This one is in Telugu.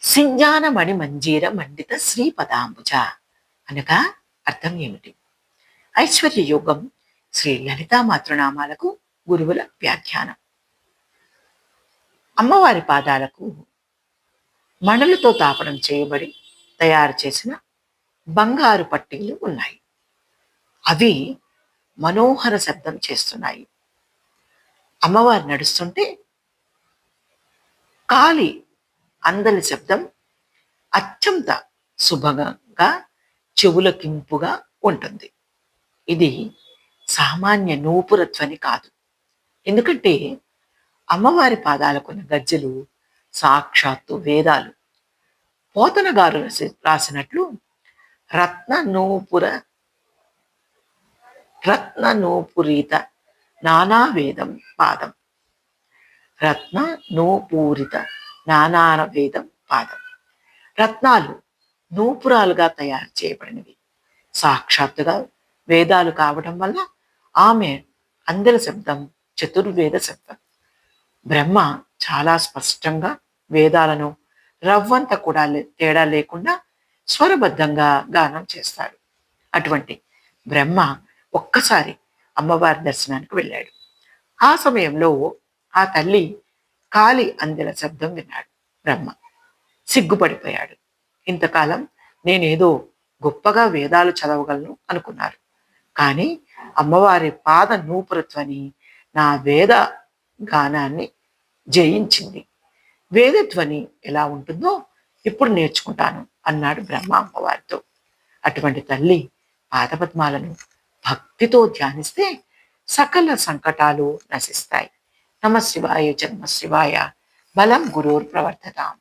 సింజానమణి మంజీర మండిత శ్రీపదాంబుజ అనగా అర్థం ఏమిటి? ఐశ్వర్య యోగం శ్రీ లలితా మాతృనామాలకు గురువుల వ్యాఖ్యానం. అమ్మవారి పాదాలకు మణులతో తాపడం చేయబడి తయారు చేసిన బంగారు పట్టీలు ఉన్నాయి. అవి మనోహర శబ్దం చేస్తున్నాయి. అమ్మవారు నడుస్తుంటే కాలి అందలి శబ్దం అత్యంత శుభంగా చెవులకింపుగా ఉంటుంది. ఇది సామాన్య నూపురధ్వని కాదు. ఎందుకంటే అమ్మవారి పాదాలకున్న గజ్జెలు సాక్షాత్తు వేదాలు. పోతన గారు రాసినట్లు రత్న నూపురిత నానా వేదం పాదం. రత్న నూపూరిత నానా వేదం పాదం. రత్నాలు నూపురాలుగా తయారు చేయబడినవి. సాక్షాత్తుగా వేదాలు కావడం వల్ల ఆమె అందెల శబ్దం చతుర్వేద శబ్దం. బ్రహ్మ చాలా స్పష్టంగా వేదాలను రవ్వంత కూడా తేడా లేకుండా స్వరబద్ధంగా గానం చేస్తాడు. అటువంటి బ్రహ్మ ఒక్కసారి అమ్మవారి దర్శనానికి వెళ్ళాడు. ఆ సమయంలో ఆ తల్లి కాలి అందెల శబ్దం విన్నాడు. బ్రహ్మ సిగ్గుపడిపోయాడు. ఇంతకాలం నేనేదో గొప్పగా వేదాలు చదవగలను అనుకున్నారు. కానీ అమ్మవారి పాద నూపురత్వని నా వేద గానాన్ని జయించింది. వేదధ్వని ఎలా ఉంటుందో ఇప్పుడు నేర్చుకుంటాను అన్నాడు బ్రహ్మ అమ్మవారితో. అటువంటి తల్లి పాదపద్మాలను భక్తితో ధ్యానిస్తే సకల సంకటాలు నశిస్తాయి. నమ శివాయ జన్మ శివాయ బలం గురోర్ ప్రవర్ధతాం.